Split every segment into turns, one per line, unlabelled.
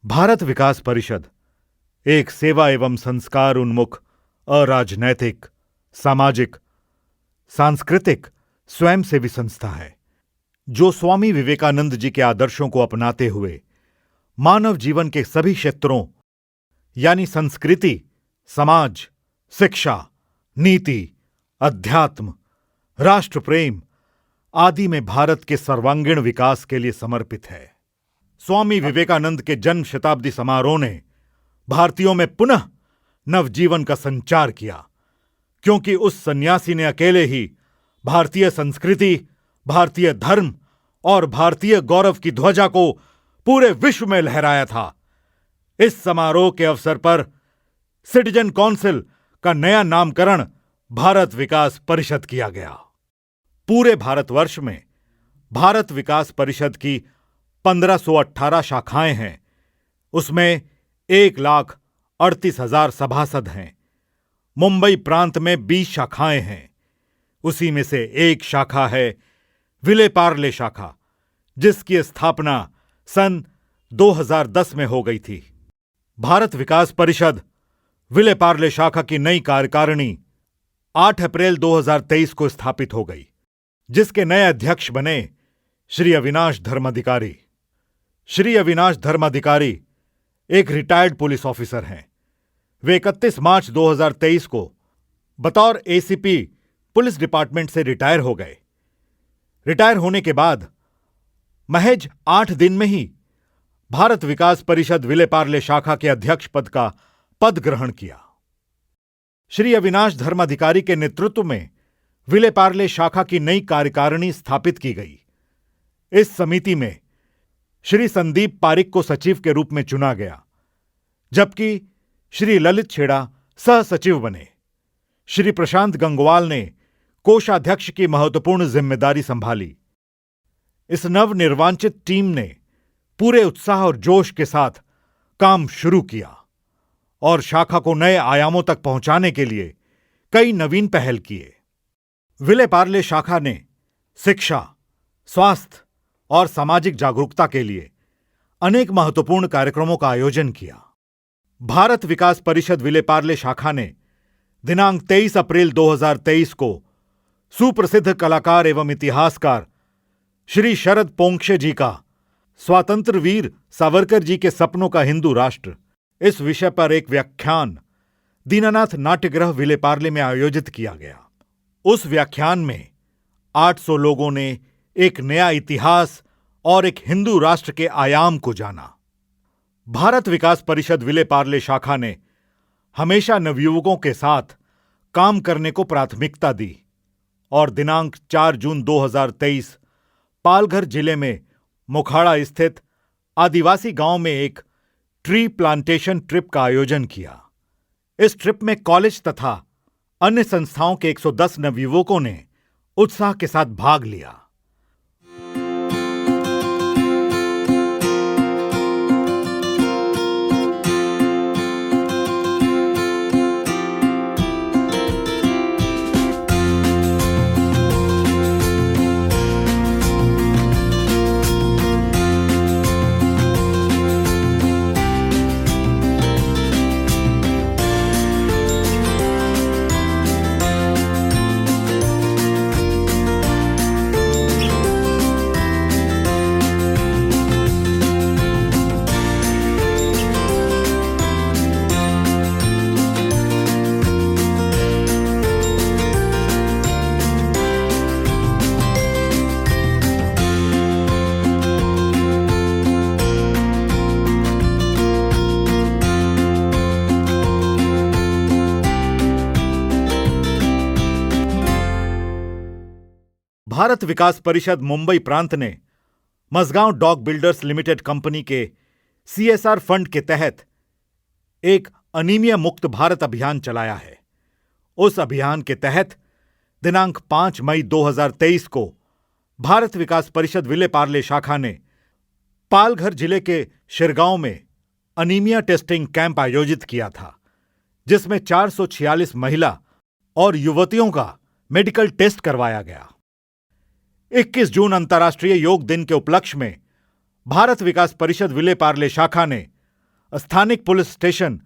भारत विकास परिषद एक सेवा एवं संस्कार उन्मुख, अराजनैतिक, सामाजिक, सांस्कृतिक, स्वयंसेवी संस्था है जो स्वामी विवेकानंद जी के आदर्शों को अपनाते हुए मानव जीवन के सभी क्षेत्रों यानी संस्कृति, समाज, शिक्षा, नीति, अध्यात्म, राष्ट्र प्रेम आदि में भारत के सर्वांगीण विकास के लिए समर्पित है। स्वामी विवेकानंद के जन्म शताब्दी समारोह ने भारतीयों में पुनः नवजीवन का संचार किया, क्योंकि उस सन्यासी ने अकेले ही भारतीय संस्कृति, भारतीय धर्म और भारतीय गौरव की ध्वजा को पूरे विश्व में लहराया था। इस समारोह के अवसर पर सिटीजन काउंसिल का नया नामकरण भारत विकास परिषद किया गया। पूरे भारतवर्ष में भारत विकास परिषद की 1518 शाखाएं हैं। उसमें 1,38,000 सभासद हैं। मुंबई प्रांत में 20 शाखाएं हैं। उसी में से एक शाखा है विले पार्ले शाखा, जिसकी स्थापना सन 2010 में हो गई थी। भारत विकास परिषद विले पार्ले शाखा की नई कार्यकारिणी 8 अप्रैल 2023 को स्थापित हो गई, जिसके नए अध्यक्ष बने श्री अविनाश धर्माधिकारी। श्री अविनाश धर्माधिकारी एक रिटायर्ड पुलिस ऑफिसर हैं। वे 31 मार्च 2023 को बतौर एसीपी पुलिस डिपार्टमेंट से रिटायर हो गए। रिटायर होने के बाद महज 8 दिन में ही भारत विकास परिषद विले पार्ले शाखा के अध्यक्ष पद का पद ग्रहण किया। श्री अविनाश धर्माधिकारी के नेतृत्व में विले पार्ले शाखा की नई कार्यकारिणी स्थापित की गई। इस समिति में श्री संदीप पारिक को सचिव के रूप में चुना गया, जबकि श्री ललित छेड़ा सह सचिव बने। श्री प्रशांत गंगवाल ने कोषाध्यक्ष की महत्वपूर्ण जिम्मेदारी संभाली। इस नवनिर्वाचित टीम ने पूरे उत्साह और जोश के साथ काम शुरू किया और शाखा को नए आयामों तक पहुंचाने के लिए कई नवीन पहल किए। विले पार्ले शाखा ने शिक्षा, स्वास्थ्य और सामाजिक जागरूकता के लिए अनेक महत्वपूर्ण कार्यक्रमों का आयोजन किया। भारत विकास परिषद विले पार्ले शाखा ने दिनांक 23 अप्रैल 2023 को सुप्रसिद्ध कलाकार एवं इतिहासकार श्री शरद पोंक्षे जी का स्वातंत्र वीर सावरकर जी के सपनों का हिंदू राष्ट्र इस विषय पर एक व्याख्यान दीनानाथ नाट्यगृह विले पार्ले में आयोजित किया गया। उस व्याख्यान में 800 लोगों ने एक नया इतिहास और एक हिंदू राष्ट्र के आयाम को जाना। भारत विकास परिषद विले पार्ले शाखा ने हमेशा नवयुवकों के साथ काम करने को प्राथमिकता दी और दिनांक 4 जून 2023 पालघर जिले में मोखाड़ा स्थित आदिवासी गांव में एक ट्री प्लांटेशन ट्रिप का आयोजन किया। इस ट्रिप में कॉलेज तथा अन्य संस्थाओं के 110 नवयुवकों ने उत्साह के साथ भाग लिया। भारत विकास परिषद मुंबई प्रांत ने Mazagaon dock builders limited company के सीएसआर फंड के तहत एक अनीमिया मुक्त भारत अभियान चलाया है। उस अभियान के तहत दिनांक 5 मई 2023 को भारत विकास परिषद विले पार्ले शाखा ने पालघर जिले के शिरगांव में अनीमिया टेस्टिंग कैंप आयोजित किया था, जिसमें 446 महिला और युवतियों का मेडिकल टेस्ट करवाया गया। 21 जून अंतर्राष्ट्रीय योग दिन के उपलक्ष्य में भारत विकास परिषद विले पार्ले शाखा ने स्थानिक पुलिस स्टेशन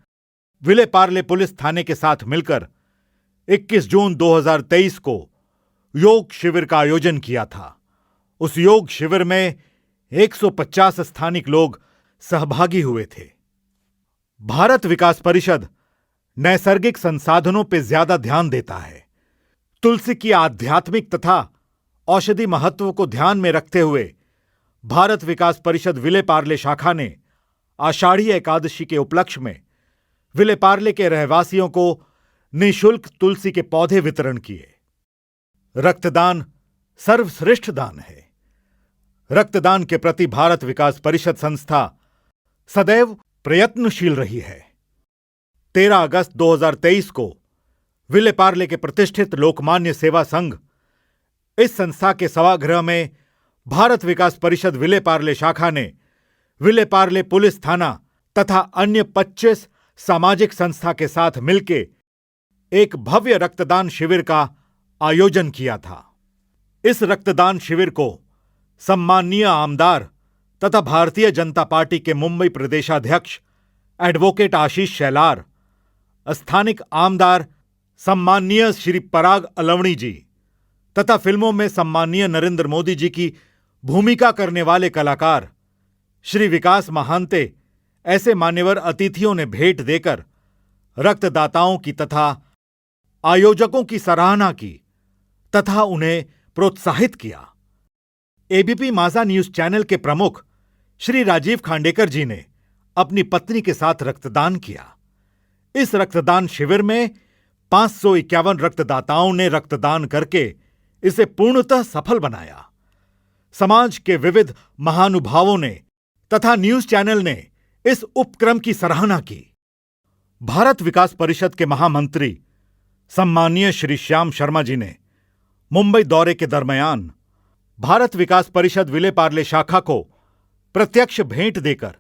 विलेपार्ले पुलिस थाने के साथ मिलकर 21 जून 2023 को योग शिविर का आयोजन किया था। उस योग शिविर में 150 स्थानिक लोग सहभागी हुए थे। भारत विकास परिषद नैसर्गिक संसाधनों पर ज्यादा ध्यान देता है। तुलसी की आध्यात्मिक तथा औषधि महत्व को ध्यान में रखते हुए भारत विकास परिषद विलेपार्ले शाखा ने आषाढ़ी एकादशी के उपलक्ष्य में विलेपार्ले के रहवासियों को निःशुल्क तुलसी के पौधे वितरण किए। रक्तदान सर्वश्रेष्ठ दान है। रक्तदान के प्रति भारत विकास परिषद संस्था सदैव प्रयत्नशील रही है। 13 अगस्त 2023 को विलेपार्ले के प्रतिष्ठित लोकमान्य सेवा संघ इस संस्था के सभागृह में भारत विकास परिषद विलेपार्ले शाखा ने विलेपार्ले पुलिस थाना तथा अन्य 25 सामाजिक संस्था के साथ मिलकर एक भव्य रक्तदान शिविर का आयोजन किया था। इस रक्तदान शिविर को सम्माननीय आमदार तथा भारतीय जनता पार्टी के मुंबई प्रदेशाध्यक्ष एडवोकेट आशीष शैलार, स्थानिक आमदार सम्माननीय श्री पराग अलवणी जी तथा फिल्मों में सम्माननीय नरेंद्र मोदी जी की भूमिका करने वाले कलाकार श्री विकास महांते ऐसे मान्यवर अतिथियों ने भेंट देकर रक्तदाताओं की तथा आयोजकों की सराहना की तथा उन्हें प्रोत्साहित किया। एबीपी माझा न्यूज चैनल के प्रमुख श्री राजीव खांडेकर जी ने अपनी पत्नी के साथ रक्तदान किया। इस रक्तदान शिविर में 551 रक्तदाताओं ने रक्तदान करके इसे पूर्णतः सफल बनाया। समाज के विविध महानुभावों ने तथा न्यूज चैनल ने इस उपक्रम की सराहना की। भारत विकास परिषद के महामंत्री सम्माननीय श्री श्याम शर्मा जी ने मुंबई दौरे के दरमियान भारत विकास परिषद विलेपार्ले शाखा को प्रत्यक्ष भेंट देकर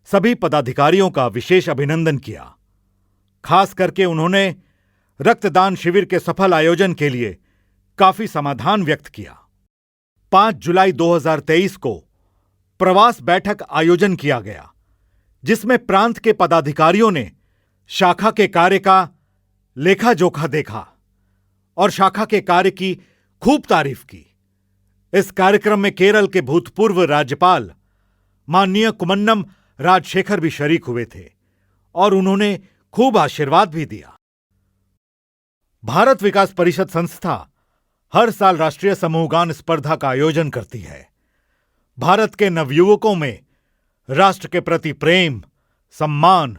सभी पदाधिकारियों का विशेष अभिनंदन किया। खास करके उन्होंने रक्तदान शिविर के सफल आयोजन के लिए काफी समाधान व्यक्त किया। 5 जुलाई 2023 को प्रवास बैठक आयोजन किया गया, जिसमें प्रांत के पदाधिकारियों ने शाखा के कार्य का लेखा जोखा देखा और शाखा के कार्य की खूब तारीफ की। इस कार्यक्रम में केरल के भूतपूर्व राज्यपाल माननीय कुमन्नम राजशेखर भी शरीक हुए थे और उन्होंने खूब आशीर्वाद भी दिया। भारत विकास परिषद संस्था हर साल राष्ट्रीय समूहगान स्पर्धा का आयोजन करती है। भारत के नवयुवकों में राष्ट्र के प्रति प्रेम, सम्मान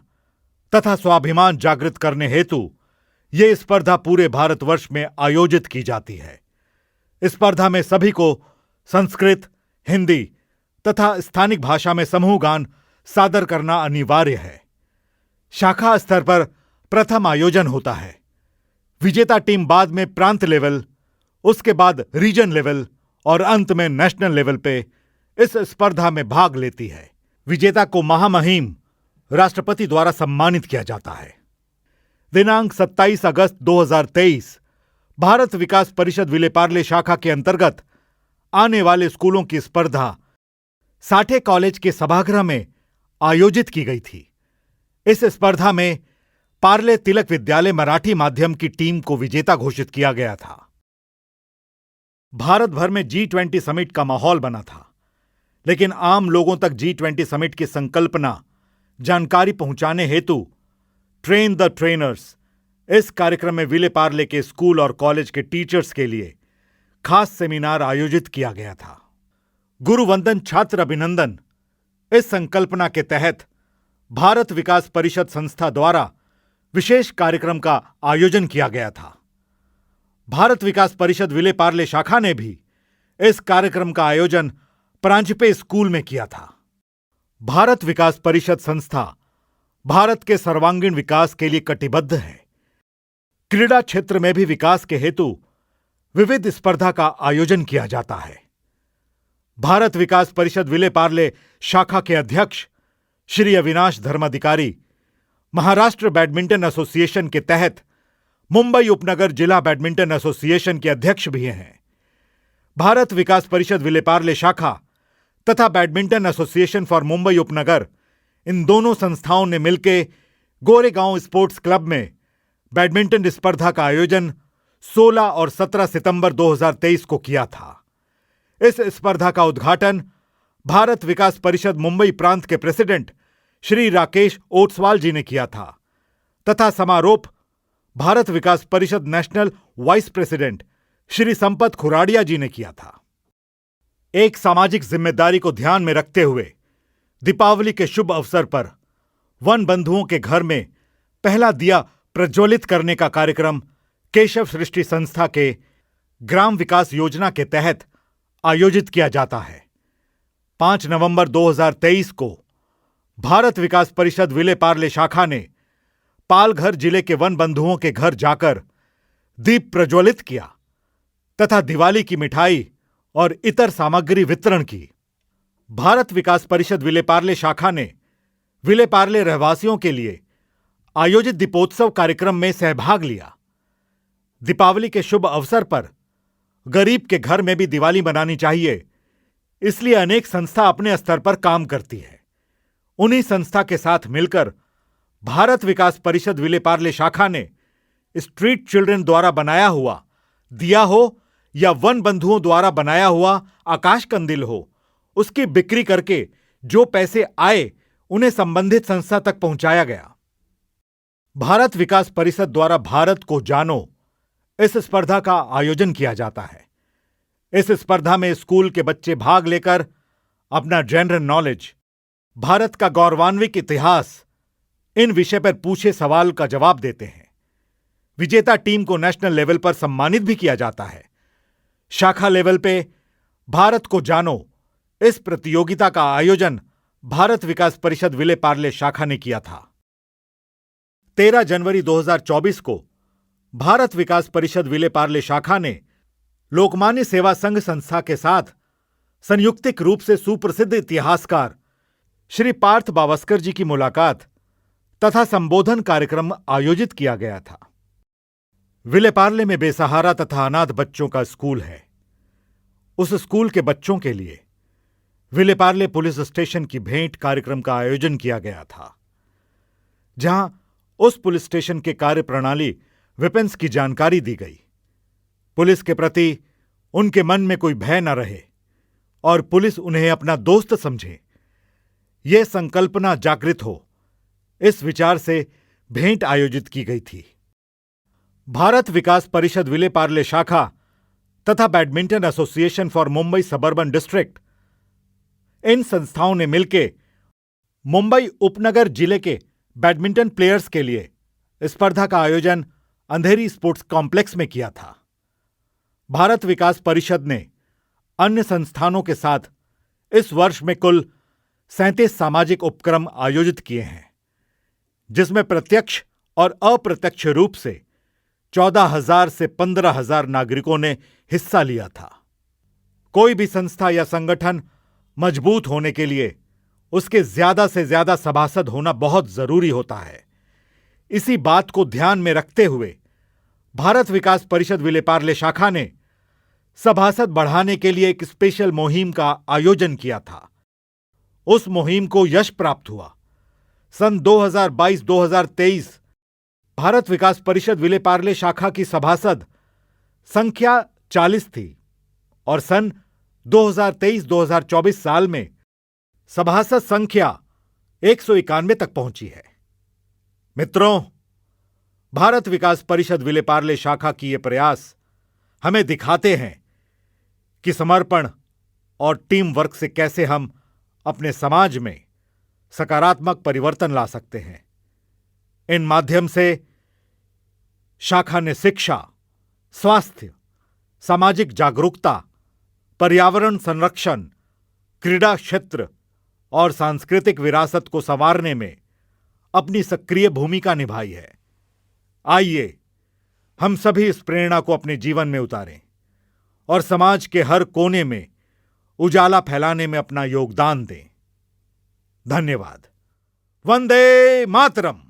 तथा स्वाभिमान जागृत करने हेतु ये स्पर्धा पूरे भारतवर्ष में आयोजित की जाती है। इस स्पर्धा में सभी को संस्कृत, हिंदी तथा स्थानिक भाषा में समूह गान सादर करना अनिवार्य है। शाखा स्तर पर प्रथम आयोजन होता है। विजेता टीम बाद में प्रांत लेवल, उसके बाद रीजन लेवल और अंत में नेशनल लेवल पे इस स्पर्धा में भाग लेती है। विजेता को महामहिम राष्ट्रपति द्वारा सम्मानित किया जाता है। दिनांक 27 अगस्त 2023 भारत विकास परिषद विलेपार्ले शाखा के अंतर्गत आने वाले स्कूलों की स्पर्धा साठे कॉलेज के सभागृह में आयोजित की गई थी। इस स्पर्धा में पार्ले तिलक विद्यालय मराठी माध्यम की टीम को विजेता घोषित किया गया था। भारत भर में G20 समिट का माहौल बना था, लेकिन आम लोगों तक G20 समिट की संकल्पना जानकारी पहुंचाने हेतु ट्रेन द ट्रेनर्स इस कार्यक्रम में विलेपार्ले के स्कूल और कॉलेज के टीचर्स के लिए खास सेमिनार आयोजित किया गया था। गुरुवंदन छात्र अभिनंदन इस संकल्पना के तहत भारत विकास परिषद संस्था द्वारा विशेष कार्यक्रम का आयोजन किया गया था। भारत विकास परिषद विलेपार्ले शाखा ने भी इस कार्यक्रम का आयोजन प्रांजपे स्कूल में किया था। भारत विकास परिषद संस्था भारत के सर्वांगीण विकास के लिए कटिबद्ध है। क्रीड़ा क्षेत्र में भी विकास के हेतु विविध स्पर्धा का आयोजन किया जाता है। भारत विकास परिषद विलेपार्ले शाखा के अध्यक्ष श्री अविनाश धर्माधिकारी महाराष्ट्र बैडमिंटन एसोसिएशन के तहत मुंबई उपनगर जिला बैडमिंटन एसोसिएशन के अध्यक्ष भी हैं। भारत विकास परिषद विलेपार्ले शाखा तथा बैडमिंटन एसोसिएशन फॉर मुंबई उपनगर इन दोनों संस्थाओं ने मिलकर गोरेगांव स्पोर्ट्स क्लब में बैडमिंटन स्पर्धा का आयोजन 16 और 17 सितंबर 2023 को किया था। इस स्पर्धा का उद्घाटन भारत विकास परिषद मुंबई प्रांत के प्रेसिडेंट श्री राकेश ओटसवाल जी ने किया था तथा समारोप Bharat Vikas Parishad national vice president Shri Sampat Khuradiya ji ने किया था। एक सामाजिक जिम्मेदारी को ध्यान में रखते हुए दीपावली के शुभ अवसर पर वन बंधुओं के घर में पहला दिया प्रज्वलित करने का कार्यक्रम केशव सृष्टि संस्था के ग्राम विकास योजना के तहत आयोजित किया जाता है। 5 नवंबर 2023 को भारत विकास परिषद विलेपार्ले शाखा ने पालघर जिले के वन बंधुओं के घर जाकर दीप प्रज्वलित किया तथा दिवाली की मिठाई और इतर सामग्री वितरण की। भारत विकास परिषद विलेपार्ले शाखा ने विलेपार्ले रहवासियों के लिए आयोजित दीपोत्सव कार्यक्रम में सहभाग लिया। दीपावली के शुभ अवसर पर गरीब के घर में भी दिवाली मनानी चाहिए, इसलिए अनेक संस्था अपने स्तर पर काम करती है। उन्हीं संस्था के साथ मिलकर भारत विकास परिषद विलेपार्ले शाखा ने स्ट्रीट चिल्ड्रन द्वारा बनाया हुआ दिया हो या वन बंधुओं द्वारा बनाया हुआ आकाश कंदील हो, उसकी बिक्री करके जो पैसे आए उन्हें संबंधित संस्था तक पहुंचाया गया। भारत विकास परिषद द्वारा भारत को जानो इस स्पर्धा का आयोजन किया जाता है। इस स्पर्धा में स्कूल के बच्चे भाग लेकर अपना जनरल नॉलेज, भारत का गौरवान्वित इतिहास इन विषय पर पूछे सवाल का जवाब देते हैं। विजेता टीम को नेशनल लेवल पर सम्मानित भी किया जाता है। शाखा लेवल पे भारत को जानो इस प्रतियोगिता का आयोजन भारत विकास परिषद विलेपार्ले शाखा ने किया था। 13 जनवरी 2024 को भारत विकास परिषद विलेपार्ले शाखा ने लोकमान्य सेवा संघ संस्था के साथ संयुक्तिक रूप से सुप्रसिद्ध इतिहासकार श्री पार्थ बावस्कर जी की मुलाकात तथा संबोधन कार्यक्रम आयोजित किया गया था। विलेपार्ले में बेसहारा तथा अनाथ बच्चों का स्कूल है। उस स्कूल के बच्चों के लिए विलेपार्ले पुलिस स्टेशन की भेंट कार्यक्रम का आयोजन किया गया था, जहां उस पुलिस स्टेशन के कार्यप्रणाली वेपन्स की जानकारी दी गई। पुलिस के प्रति उनके मन में कोई भय न रहे और पुलिस उन्हें अपना दोस्त समझे, यह संकल्पना जागृत हो, इस विचार से भेंट आयोजित की गई थी। भारत विकास परिषद विलेपार्ले शाखा तथा badminton association for Mumbai suburban district, इन संस्थाओं ने मिलकर मुंबई उपनगर जिले के बैडमिंटन प्लेयर्स के लिए स्पर्धा का आयोजन अंधेरी स्पोर्ट्स कॉम्प्लेक्स में किया था। भारत विकास परिषद ने अन्य संस्थानों के साथ इस वर्ष में कुल 37 सामाजिक उपक्रम आयोजित किए हैं, जिसमें प्रत्यक्ष और अप्रत्यक्ष रूप से 14,000 से 15,000 नागरिकों ने हिस्सा लिया था। कोई भी संस्था या संगठन मजबूत होने के लिए उसके ज्यादा से ज्यादा सभासद होना बहुत जरूरी होता है। इसी बात को ध्यान में रखते हुए भारत विकास परिषद विलेपार्ले शाखा ने सभासद बढ़ाने के लिए एक स्पेशल मुहिम का आयोजन किया था। उस मुहिम को यश प्राप्त हुआ। सन 2022-2023 भारत विकास परिषद विलेपार्ले शाखा की सभासद संख्या 40 थी और सन 2023-2024 साल में सभासद संख्या 191 तक पहुंची है। मित्रों, भारत विकास परिषद विलेपार्ले शाखा की ये प्रयास हमें दिखाते हैं कि समर्पण और टीम वर्क से कैसे हम अपने समाज में सकारात्मक परिवर्तन ला सकते हैं। इन माध्यम से शाखा ने शिक्षा, स्वास्थ्य, सामाजिक जागरूकता, पर्यावरण संरक्षण, क्रीड़ा क्षेत्र और सांस्कृतिक विरासत को संवारने में अपनी सक्रिय भूमिका निभाई है। आइए हम सभी इस प्रेरणा को अपने जीवन में उतारें और समाज के हर कोने में उजाला फैलाने में अपना योगदान दें। धन्यवाद। वंदे मातरम।